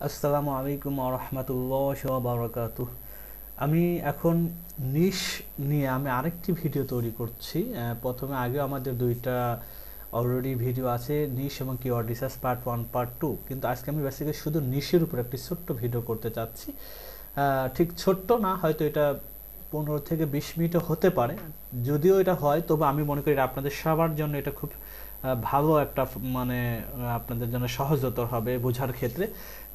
আসসালামু আলাইকুম ওয়া রাহমাতুল্লাহি ওয়া বারাকাতুহু। আমি এখন নিশ নিয়ে আমি আরেকটি ভিডিও তৈরি করছি। প্রথমে আগে আমাদের দুইটা অলরেডি ভিডিও আছে, নিশ এবং কিওয়ার্ড রিসার্চ পার্ট 1 পার্ট 2, কিন্তু আজকে আমি বেসিক্যালি শুধু নিশের উপর একটি ছোট্ট ভিডিও করতে চাচ্ছি। ঠিক ছোট্ট না, হয়তো এটা 15 থেকে 20 মিনিটও হতে পারে। যদিও এটা হয়, তবে আমি মনে করি আপনাদের সবার জন্য এটা খুব ভালো একটা মানে আপনাদের জন্য সহজতর হবে বোঝার ক্ষেত্রে।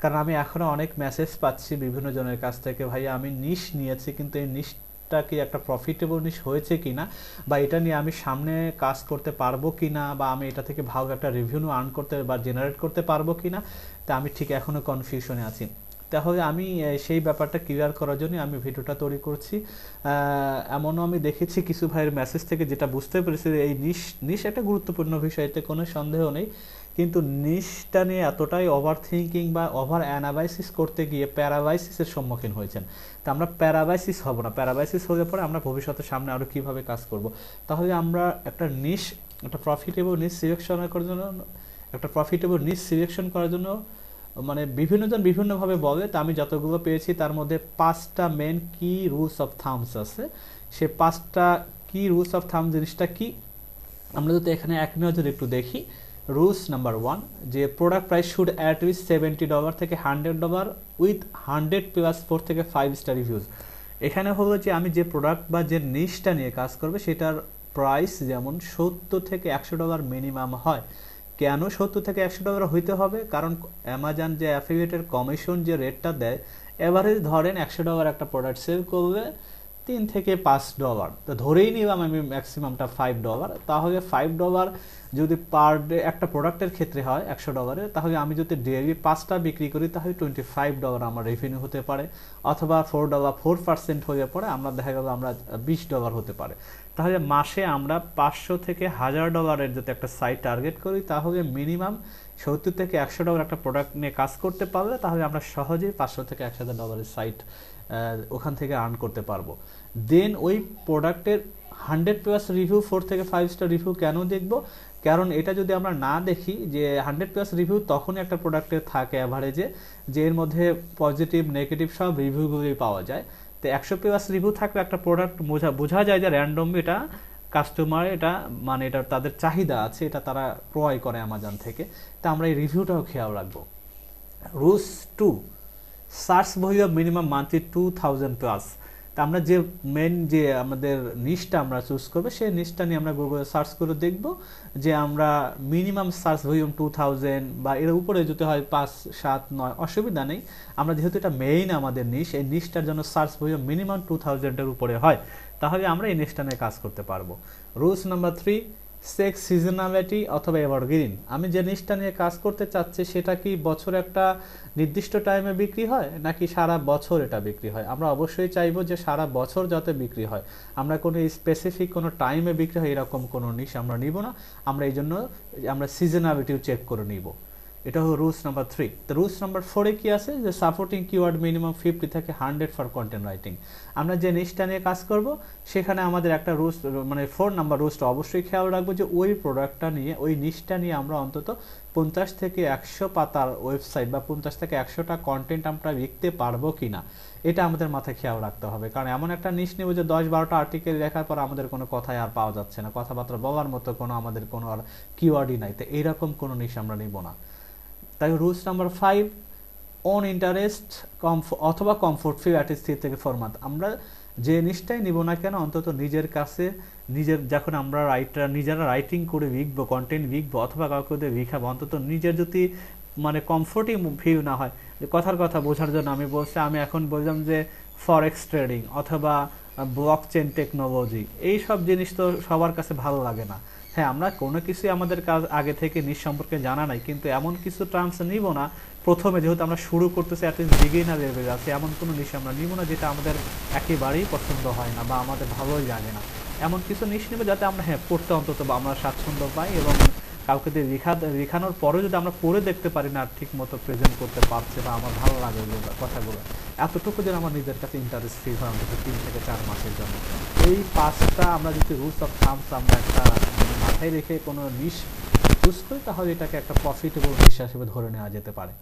কারণ আমি এখনো অনেক মেসেজ পাচ্ছি বিভিন্ন জনের কাছ থেকে, ভাই আমি নিশ নিয়েছি কিন্তু এই নিশটা কি একটা প্রফিটেবল নিশ হয়েছে কিনা, বা এটা নিয়ে আমি সামনে কাজ করতে পারবো কিনা, বা আমি এটা থেকে ভালো একটা রেভিনিউ আর্ন করতে বা জেনারেট করতে পারবো কিনা, তা আমি ঠিক এখনো কনফিউশনে আছি। তাহলে আমি সেই ব্যাপারটা ক্লিয়ার করার জন্য আমি ভিডিওটা তৈরি করছি। এমনও আমি দেখেছি কিছু ভাইয়ের মেসেজ থেকে যেটা বুঝতে পেরেছি, এই নিশ নিশ একটা গুরুত্বপূর্ণ বিষয়, এতে কোনো সন্দেহ নেই, কিন্তু নিশটা নিয়ে এতটাই ওভার থিঙ্কিং বা ওভার অ্যানালাইসিস করতে গিয়ে প্যারালাইসিসের সম্মুখীন হয়েছেন। তা আমরা প্যারালাইসিস হব না, প্যারালাইসিস হলে পরে আমরা ভবিষ্যতে সামনে আরও কীভাবে কাজ করব। তাহলে আমরা একটা নিশ, একটা প্রফিটেবল নিশ সিলেকশন করার জন্য, একটা প্রফিটেবল নিশ সিলেকশন করার জন্য মানে বিভিন্নজন বিভিন্নভাবে বলে, তা আমি যতগুলো পেয়েছি তার মধ্যে 5টা মেন কি রুলস অফ থামস আছে। সে 5টা কি রুলস অফ থাম জিনিসটা কি আমরা যদি এখানে এক নজরে একটু দেখি। রুলস নাম্বার 1, যে product price should at least $70 থেকে $100 উইথ 100+ 4 থেকে 5 স্টার রিভিউজ। এখানে হলো যে আমি যে প্রোডাক্ট বা যে নিশটা নিয়ে কাজ করবে সেটার প্রাইস যেমন $70 থেকে $100 মিনিমাম হয়। কেন $70 থেকে $100 হইতে হবে? কারণ অ্যামাজন যে অ্যাফিলিয়েটের কমিশন যে রেটটা দেয়, এভারেজ ধরেন $100 একটা প্রোডাক্ট সেল করলে $3 থেকে $5, তো ধরেই নিলাম আমি ম্যাক্সিমামটা $5, তাহলে $5 যদি পার ডে একটা প্রোডাক্টের ক্ষেত্রে হয় $100, তাহলে আমি যদি ডেইলি 5টা বিক্রি করি তাহলে $25 আমার রেভিনিউ হতে পারে, অথবা $4 হয়ে পড়ে আমরা দেখা গেল আমরা $20 হতে পারে। তাহলে মাসে আমরা $500 থেকে $1000 যদি একটা সাইট টার্গেট করি, তাহলে মিনিমাম $70 থেকে $100 একটা প্রোডাক্ট নিয়ে কাজ করতে পারলে তাহলে আমরা সহজেই $500 থেকে $1000 সাইট ওখান থেকে আর্ন করতে পারবো। দেন ওই প্রোডাক্টের 100+ রিভিউ, 4 থেকে 5 স্টার রিভিউ কেন দেখব? কারণ এটা যদি আমরা না দেখি যে 100+ রিভিউ তখনই একটা প্রোডাক্টের থাকে অ্যাভারেজে, যে এর মধ্যে পজিটিভ নেগেটিভ সব রিভিউগুলোই পাওয়া যায়। তো 100+ রিভিউ থাকলে একটা প্রোডাক্ট বোঝা যায় যে র্যান্ডমলি এটা কাস্টমার, এটা মানে এটা তাদের চাহিদা আছে, এটা তারা ক্রয় করে অ্যামাজন থেকে। তা আমরা এই রিভিউটাও খেয়াল রাখবো। Rules 2, search volume minimum monthly 2000+। তা আমরা যে মেন যে আমাদের নিশটা আমরা চুজ করবো সেই নিশটা নিয়ে আমরা গুগলে সার্চ করে দেখব যে আমরা মিনিমাম সার্চ ভলিউম 2000 বা এর উপরে যদি হয় 5, 7, 9 অসুবিধা নেই। আমরা যেহেতু এটা মেইন আমাদের নিশ, এই নিশটার জন্য সার্চ ভলিউম মিনিমাম 2000-এর উপরে হয়, তাহলে আমরা এই নিশটা নিয়ে কাজ করতে পারবো। রুলস নাম্বার 3, সেক্স সিজনালিটি অথবা এভারগ্রিন। আমি যে নিশটা নিয়ে কাজ করতে চাচ্ছি সেটা কি বছরে একটা নির্দিষ্ট টাইমে বিক্রি হয় নাকি সারা বছর এটা বিক্রি হয়? আমরা অবশ্যই চাইবো যে সারা বছর যাতে বিক্রি হয়, আমরা কোনো স্পেসিফিক কোনো টাইমে বিক্রি হয় এরকম কোনো নিশ আমরা নিব না। আমরা এই জন্য আমরা সিজনালিটিও চেক করে নিব। এটা হলো রুলস নাম্বার 3। তো রুলস নাম্বার 4-এ কি আছে, যে সাপোর্টিং কিওয়ার্ড মিনিমাম 50 থেকে 100 ফর কন্টেন্ট রাইটিং। আমরা যে নিশটা নিয়ে কাজ করব সেখানে আমাদের একটা রুলস মানে 4 নাম্বার রুলসটা অবশ্যই খেয়াল রাখবো যে ওই প্রোডাক্টটা নিয়ে, ওই নিশটা নিয়ে আমরা অন্তত 50 থেকে 100 পাতার ওয়েবসাইট বা 50 থেকে 100টা কন্টেন্ট আমরা লিখতে পারবো কিনা, এটা আমাদের মাথায় খেয়াল রাখতে হবে। কারণ এমন একটা নিশ নেব যে 10-12টা আর্টিকেল লেখার পর আমাদের কোনো কথাই আর পাওয়া যাচ্ছে না, কথাবার্তা বলার মতো কোনো আমাদের কোনো আর কিওয়ার্ডই নাই। তো এইরকম কোনো নিশ আমরা নিব না। তাই রুলস নাম্বার 5, অন ইন্টারেস্ট অথবা কমফোর্ট ফি অ্যাট 3 থেকে 4 মান্থ। আমরা যে নিশটাই নিব না কেন অন্তত নিজের কাছে, নিজের যখন আমরা নিজেরা রাইটিং করে লিখবো, কন্টেন্ট লিখবো অথবা কাউকে দিয়ে লিখাবো, অন্তত নিজের যদি মানে কমফোর্টিং ফিল না হয়। কথার কথা বোঝার জন্য আমি বলছি, আমি এখন বললাম যে ফরেক্স ট্রেডিং অথবা ব্লক চেন টেকনোলজি, এই সব জিনিস তো সবার কাছে ভালো লাগে না। হ্যাঁ, আমরা কোনো কিছুই আমাদের কাজ আগে থেকে নিজ সম্পর্কে জানা নাই, কিন্তু এমন কিছু টার্মস নিব না প্রথমে, যেহেতু আমরা শুরু করতেছি অ্যাটলিস্ট বিগিনার লেভেলে আছে, এমন কোনো নিশ আমরা নিব না যেটা আমাদের একেবারেই পছন্দ হয় না বা আমাদের ভালোই লাগে না। এমন কিছু নিশ নেবে যাতে আমরা পড়তে অন্তত বা আমরা স্বাচ্ছন্দ্য পাই, এবং কাউকে দিয়ে লেখানোর পরেও যদি আমরা পড়ে দেখতে পারি না ঠিক মতো প্রেজেন্ট করতে পারছে বা আমার ভালো লাগে কথাগুলো, এতটুকু যেন আমার নিজের কাছে ইন্টারেস্ট ফিল হয় অন্তত 3 থেকে 4 মাসের জন্য। এই 5টা আমরা যদি রুলস অফ থামস আমরা একটা মাথায় রেখে কোনো নিশ চুজ করি তাহলে এটাকে একটা প্রফিটেবল নিশ হিসেবে ধরে নেওয়া যেতে পারে।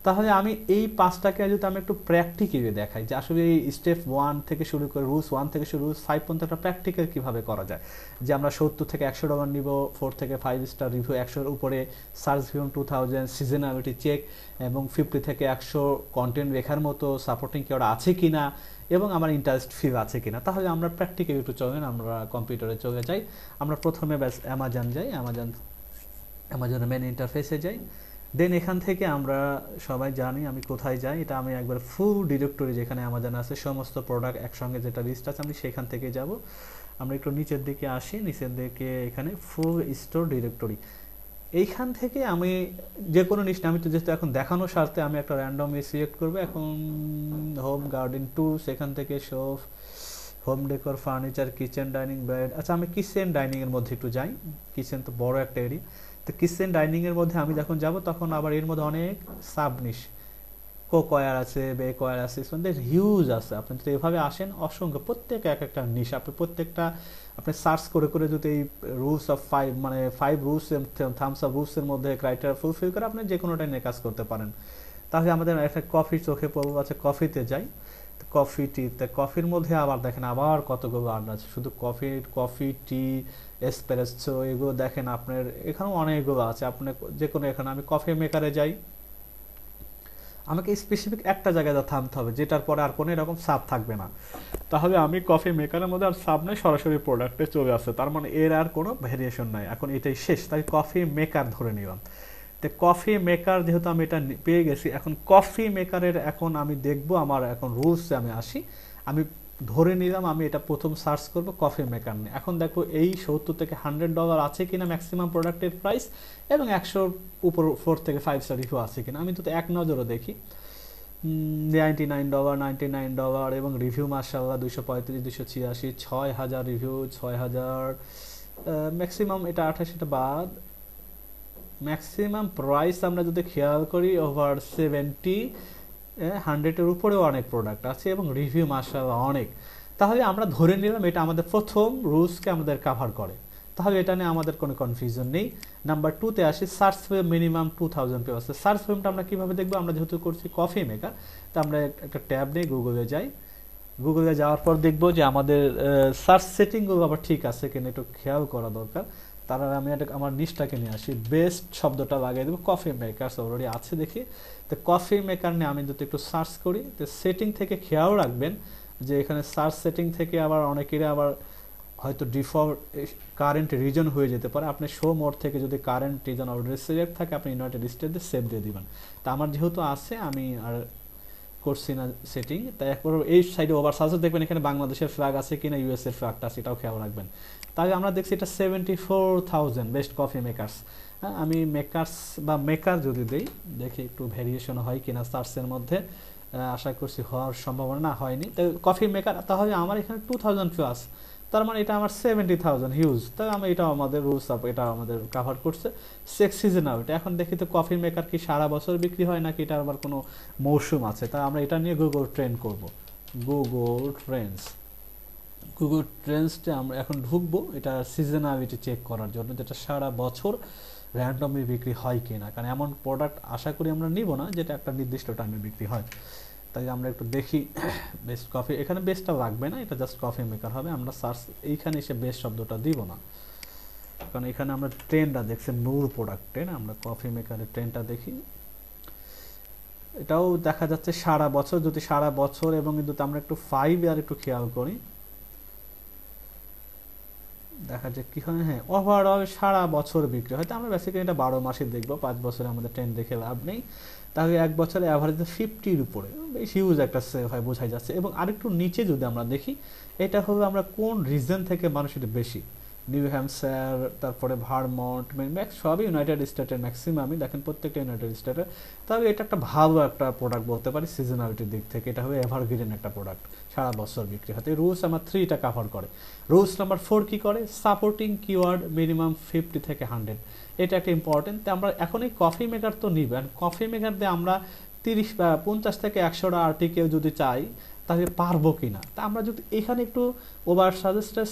তাহলে আমি এই 5টাকে যদি আমি একটু প্র্যাকটিক্যালি দেখাই যে আসলে এই স্টেপ 1 থেকে শুরু করে রুলস 1 থেকে শুরু রুলস 5 পর্যন্ত একটা প্র্যাকটিক্যাল কীভাবে করা যায়, যে আমরা 70 থেকে 100 ডলার নিব, 4 থেকে 5 স্টার রিভিউ, 100-এর উপরে সার্চ ভিউ 2000, সিজনালিটি চেক, এবং 50 থেকে 100 কন্টেন্ট লেখার মতো সাপোর্টিং কিওয়ার্ড আছে কিনা, এবং আমার ইন্টারেস্ট ফি আছে কিনা। তাহলে আমরা প্র্যাকটিক্যালি একটু চলেন, আমরা কম্পিউটারে চলে যাই। আমরা প্রথমে ব্যাস অ্যামাজন যাই, অ্যামাজনের মেন ইন্টারফেসে যাই। দেন এখান থেকে আমরা সবাই জানি আমি কোথায় যাই, এটা আমি একবার ফুল ডিরেক্টরি যেখানে অ্যামাজন আছে সমস্ত প্রোডাক্ট একসঙ্গে যেটা লিস্ট আছে আমি সেখান থেকে যাব। আমরা একটু নিচের দিকে আসি, নিচের দিকে এখানে ফুল স্টোর ডিরেক্টরি, এইখান থেকে আমি যে কোনো নিশ্চয় আমি তো যেহেতু এখন দেখানোর স্বার্থে আমি একটা র্যান্ডমলি সিলেক্ট করবো। এখন হোম গার্ডেন টুলস, এখান থেকে shop, home decor, furniture, kitchen, dining, bed. আচ্ছা আমি কিচেন ডাইনিংয়ের মধ্যে একটু যাই, কিচেন তো বড় একটা এরিয়া। তো কিচেন ডাইনিংয়ের মধ্যে আমি যখন যাব তখন আবার এর মধ্যে অনেক সাবনিশ, কোকোয়ার আছে, বেকোয়ার আছে, হিউজ আছে। আপনি যদি এভাবে আসেন অসংখ্য, প্রত্যেক এক একটা নিশ, আপনি প্রত্যেকটা আপনি সার্চ করে করে যদি এই রুলস অফ 5 মানে 5 রুলস থামস আপ রুলসের মধ্যে ক্রাইটেরিয়া ফুলফিল করে আপনি যে কোনোটাই নিয়ে কাজ করতে পারেন। তাহলে আমাদের একটা কফি চোখে পড়বো, আছে কফিতে যাই। কফি টি, কফির মধ্যে আবার দেখেন আবার কতগুলো আর্ন আছে, শুধু কফি টি, এসপ্রেসো, এগুলো দেখেন আপনার এখানেও অনেকগুলো আছে। আপনি যে কোনো, এখানে আমি কফি মেকারে যাই, আমাকে স্পেসিফিক একটা জায়গায় থামতে হবে যেটার পরে আর কোনো এরকম সাব থাকবে না। তাহলে আমি কফি মেকারের মধ্যে আর সাব নেই, সরাসরি প্রোডাক্টে চলে আসছে, তার মানে এর আর কোনো ভেরিয়েশন নাই, এখন এটাই শেষ। তাই কফি মেকার ধরে নিলাম। তো কফি মেকার যেহেতু আমি এটা পেয়ে গেছি, এখন কফি মেকারের এখন আমি দেখব, আমার এখন রুলসে আমি আসি, আমি ধরে নিলাম আমি এটা প্রথম সার্চ করব কফি মেকার নিয়ে। এখন দেখো এই 70 থেকে $100 আছে কিনা ম্যাক্সিমাম প্রোডাক্টের প্রাইস, এবং 100 উপর 4 থেকে 5 স্টার রিভিউ আছে কিনা। আমি তো এক নজরও দেখি, $99, $99, এবং রিভিউ মাশাআল্লাহ 235, 286, 6000 রিভিউ, 6000 ম্যাক্সিমাম, এটা 28, এটা বাদ। ম্যাক্সিমাম প্রাইস আমরা যদি খেয়াল করি ওভার 70, 100-এর উপরেও অনেক প্রোডাক্ট আছে, এবং রিভিউ মাশাআল্লাহ অনেক। তাহলে আমরা ধরে নিলাম এটা আমাদের প্রথম রুলসকে আমাদের কাভার করে, তাহলে এটা নিয়ে আমাদের কোনো কনফিউশন নেই। নাম্বার 2-তে আসি, সার্চ ফ্রেম মিনিমাম 2000 পেয়ে আছে। সার্চ ফ্রেমটা আমরা কীভাবে দেখবো, আমরা যেহেতু করছি কফি মেকার, তো আমরা একটা ট্যাব নিয়ে গুগলে যাই। গুগলে যাওয়ার পর দেখবো যে আমাদের সার্চ সেটিংগুলো আবার ঠিক আছে কিনা একটু খেয়াল করা দরকার। তারা আমি আমার নিশটাকে নিয়ে আসি, বেস্ট শব্দটা লাগিয়ে দেবো, কফি মেকারস অলরেডি আছে দেখি। তো কফি মেকার নিয়ে আমি যদি একটু সার্চ করি, তো সেটিং থেকে খেয়াল রাখবেন যে এখানে সার্চ সেটিং থেকে আবার অনেকেরই আবার হয়তো ডিফল্ট কারেন্ট রিজন হয়ে যেতে পারে। আপনি শো মোড থেকে যদি কারেন্ট রিজন অলরেডি সিলেক্ট থাকে আপনি ইউনাইটেড স্টেটে সেভ দিয়ে দিবেন। তা আমার যেহেতু আছে আমি আর করছি না সেটিং, তাই একবার এই সাইডে ওভার সার্চে দেখবেন এখানে বাংলাদেশের ফ্ল্যাগ আছে কিনা, ইউএস এর ফ্ল্যাগটা আছে, এটাও খেয়াল রাখবেন। তাহলে আমরা দেখছি এটা 74,000 বেস্ট কফি মেকারস। হ্যাঁ, আমি মেকারস বা মেকার যদি দিই, দেখি একটু ভ্যারিয়েশন হয় কিনা সার্চের মধ্যে, আশা করছি হওয়ার সম্ভাবনা না হয়নি। তো কফি মেকার, তাহলে আমার এখানে 2000 প্লাস, তার মানে এটা আমার 70,000 হিউজ। তাই আমি এটা আমাদের রুলস আপ, এটা আমাদের কাভার করছে। সিজনালিটি, এখন দেখি তো কফি মেকার কি সারা বছর বিক্রি হয় নাকি এটা আবার কোনো মৌসুম আছে, তাই আমরা এটা নিয়ে গুগল ট্রেন্ড করব। গুগল ট্রেন্ডসটা আমরা এখন ঢুকবো, এটা সিজনালিটি চেক করার জন্য, যেটা সারা বছর র্যান্ডমলি বিক্রি হয় কিনা, কারণ এমন প্রোডাক্ট আশা করি আমরা নিব না যেটা একটা নির্দিষ্ট টাইমে বিক্রি হয়। তাই আমরা একটু দেখি বেস্ট কফি, এখানে বেস্টটা লাগবে না, এটা জাস্ট কফি মেকার হবে। আমরা সার্চ এইখানে এসে বেস্ট শব্দটা দিব না, কারণ এখানে আমরা ট্রেন্ডটা দেখছি মূল প্রোডাক্টের, আমরা কফি মেকারের ট্রেন্ডটা দেখি। এটাও দেখা যাচ্ছে সারা বছর, যদি সারা বছর এবং কিন্তু আমরা একটু 5 ইয়ার একটু খেয়াল করি, দেখা যায় কি হয়, হ্যাঁ ওভারঅল সারা বছর বিক্রি হয়। তো আমরা বেসিক্যালি এটা 12 মাসে দেখবো, 5 বছরে আমাদের ট্রেন্ড দেখে লাভ নেই। তাহলে এক বছরে অ্যাভারেজ 50-র উপরে, বেশ হিউজ একটা সেভ হয়, বোঝাই যাচ্ছে। এবং আরেকটু নিচে যদি আমরা দেখি, এটা হলো আমরা কোন রিজন থেকে মানুষ এটা বেশি, নিউ হ্যাম্পশায়ার, তারপরে ভারমন্ট, ম্যাক্স সবই ইউনাইটেড স্টেটের ম্যাক্সিমামই দেখেন, প্রত্যেকটা ইউনাইটেড স্টেটের। তাহলে এটা একটা ভালো একটা প্রোডাক্ট বলতে পারি সিজনালিটির দিক থেকে, এটা হবে এভারগ্রিন একটা প্রোডাক্ট, সারা বছর বিক্রি হয়। এই রুলস আমার 3টা কাভার করে। রুলস নাম্বার 4 কি করে, সাপোর্টিং কিওয়ার্ড মিনিমাম 50 থেকে 100, এটা একটা ইম্পর্টেন্ট। তো আমরা এখন এই কফি মেকার তো নিবেন, কফি মেকার দিয়ে আমরা 30 বা 50 থেকে 100টা আর্টিকেল যদি চাই তাহলে পারবো কিনা। তা আমরা যদি এখানে একটু ওভার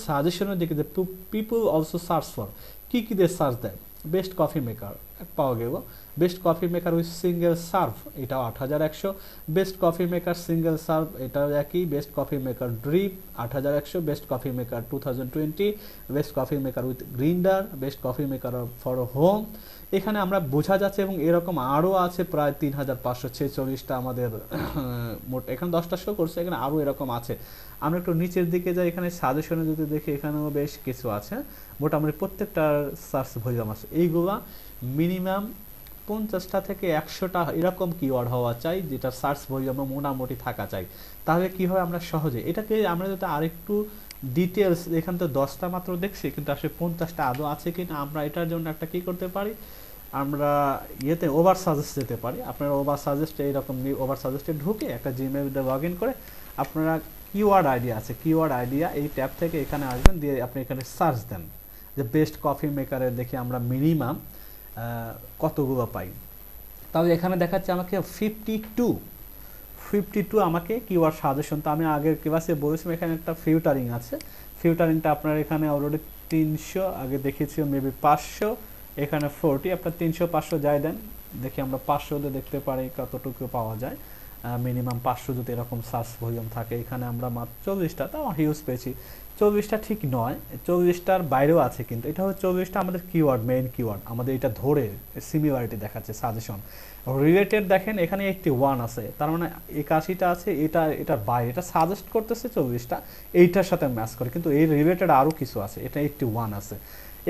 সাজেশনের দিকে যে পিপল অলসো সার্চ ফর, কি দিয়ে সার্চ দেয়, বেস্ট কফি মেকার পাওয়া গেল, best coffee maker with single serve এটাও 8100, best coffee maker single serve এটাও একই, best coffee maker drip 8100, best coffee maker 2020, best coffee maker with grinder, best coffee maker for home. এখানে আমরা বোঝা যাচ্ছে এবং এরকম আরও আছে প্রায় 3546টা আমাদের মোট, এখানে 10টা শো করছে, এখানে আরও এরকম আছে। আমরা একটু নিচের দিকে যাই, এখানে সাজেশনে যদি দেখি এখানেও বেশ কিছু আছে, মোটামুটি প্রত্যেকটার সার্চ ভলিউম আছে। এইগুলা মিনিমাম 50টা থেকে 100টা এরকম কিওয়ার্ড হওয়া চাই, যেটা সার্চ ভলিউম মোটামুটি থাকা চাই। তাহলে কি হয়, আমরা সহজে এটাকে আমরা যদি আরেকটু ডিটেলস, এখান তো 10টা মাত্র দেখছি, কিন্তু আসলে 50টা আদৌ আছে কিনা, আমরা এটার জন্য একটা কি করতে পারি, আমরা ইয়েতে ওভার সাজেস্ট যেতে পারি। আপনারা ওভার সাজেস্টে এইরকম ওভার সাজেস্টে ঢুকে একটা জিমেল দিয়ে লগ ইন করে আপনারা কিওয়ার্ড আইডিয়া আছে, কিওয়ার্ড আইডিয়া এই ট্যাব থেকে এখানে আসবেন, দিয়ে আপনি এখানে সার্চ দেন যে বেস্ট কফি মেকারের দেখি আমরা মিনিমাম কতগুলো পাই। তাহলে এখানে দেখাচ্ছে আমাকে 52 আমাকে কিওয়ার্ড সাজেশন। তো আমি আগের ক্লাসে বলেছিলাম এখানে একটা ফিল্টারিং আছে, ফিল্টারিংটা আপনার এখানে অলরেডি 300, আগে দেখেছি মেবি 500, এখানে 40, আপনার 300 500 যাই দেন, দেখি আমরা 500 দেখতে পারি কতটুকু পাওয়া যায়। মিনিমাম 500 যদি এরকম সার্চ ভলিউম থাকে, এখানে আমরা মাত্র 40টা, তাও হিউজ পেয়েছি। 40টা ঠিক নয়, 40টার বাইরেও আছে, কিন্তু এটা হচ্ছে 40টা আমাদের কিওয়ার্ড, মেইন কিওয়ার্ড আমাদের এটা ধরে সিমিলারিটি দেখাচ্ছে সাজেশন। রিলেটেড দেখেন এখানে 81 আছে, তার মানে 81টা আছে, এটার বাইরে, এটা সাজেস্ট করতেছে 40টা, এইটার সাথে ম্যাচ করে, কিন্তু এই রিলেটেড আরও কিছু আছে, এটা 81 আছে।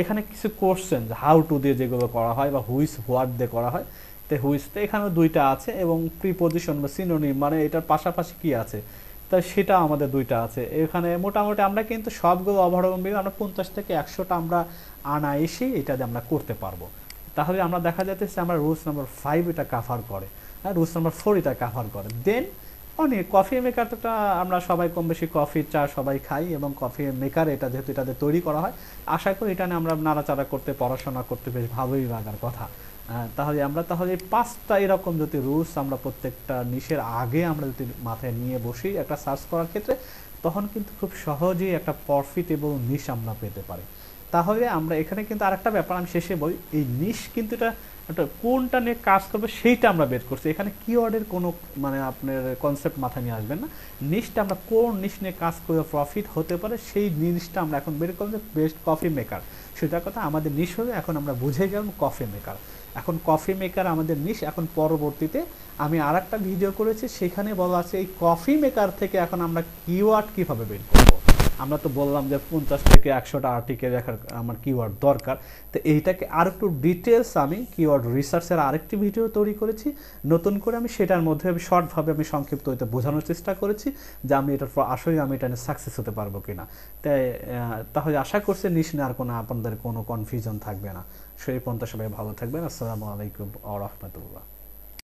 এখানে কিছু কোশ্চেন হাউ টু দিয়ে যেগুলো করা হয় বা হুইস হোয়াট দিয়ে করা হয়, তো হুইসতে এখানেও 2টা আছে, এবং প্রিপজিশন বা সিনোনিম মানে এটার পাশাপাশি কি আছে, তাই সেটা আমাদের 2টা আছে। এখানে মোটামুটি আমরা কিন্তু সবগুলো ওভারঅল মিলে আমরা 50 থেকে 100টা আমরা আনাইসি এটা দিয়ে আমরা করতে পারবো। তাহলে আমরা দেখা যাচ্ছে আমরা রুলস নাম্বার 5 এটা কাভার করে, হ্যাঁ রুলস নাম্বার 4 এটা কাভার করে। দেন অনেক কফি মেকার তো আমরা সবাই কম বেশি কফি চা সবাই খাই, এবং কফি মেকার এটা যেহেতু এটাতে তৈরি করা হয়, আশা করি এটা নিয়ে আমরা নাড়াচাড়া করতে, পড়াশোনা করতে বেশ ভালোই লাগার কথা। তাহলে 5টা এরকম যদি রুলস আমরা প্রত্যেকটা নিশের আগে আমরা যদি মাথায় নিয়ে বসি একটা সার্চ করার ক্ষেত্রে, তখন কিন্তু খুব সহজেই একটা প্রফিটেবল নিশ আমরা পেতে পারি। তাহলে আমরা এখানে কিন্তু আরেকটা ব্যাপার আমি শেষে বলি, এই নিশ কিন্তু এটা একটা কোনটা নিয়ে কাজ করবে সেইটা আমরা বের করছি, এখানে কিওয়ার্ডের কোনো মানে আপনার কনসেপ্ট মাথায় নিয়ে আসবেন না। নিশটা আমরা কোন নিশ নিয়ে কাজ করে প্রফিট হতে পারে সেই জিনিসটা আমরা এখন বের করবো, বেস্ট কফি মেকার। সেটার কথা আমাদের নিশ হলে এখন আমরা বুঝে গেলাম কফি মেকার। এখন কফি মেকার আমাদের নিশ। এখন পরবর্তীতে আমি আর একটা ভিডিও করেছি, সেখানে বলা আছে এই কফি মেকার থেকে এখন আমরা কিওয়ার্ড কিভাবে বের করবো। আমরা তো বললাম যে 50 থেকে 100টা আর্টিকেল লেখার আমার কিওয়ার্ড দরকার, তো এইটাকে আর একটু ডিটেলস আমি কিওয়ার্ড রিসার্চের আরেকটি ভিডিও তৈরি করেছি নতুন করে, আমি সেটার মধ্যে আমি শর্টভাবে আমি সংক্ষিপ্ত হইতে বোঝানোর চেষ্টা করেছি যে আমি এটা আসলে আমি এটা নিয়ে সাকসেস হতে পারবো কিনা। তাই তাহলে আশা করছি নিশ আর কোনো আপনাদের কোনো কনফিউশন থাকবে না। সেই পর্যন্ত সবাই ভালো থাকবেন। আসসালামু আলাইকুম ওয়া রাহমাতুল্লাহ।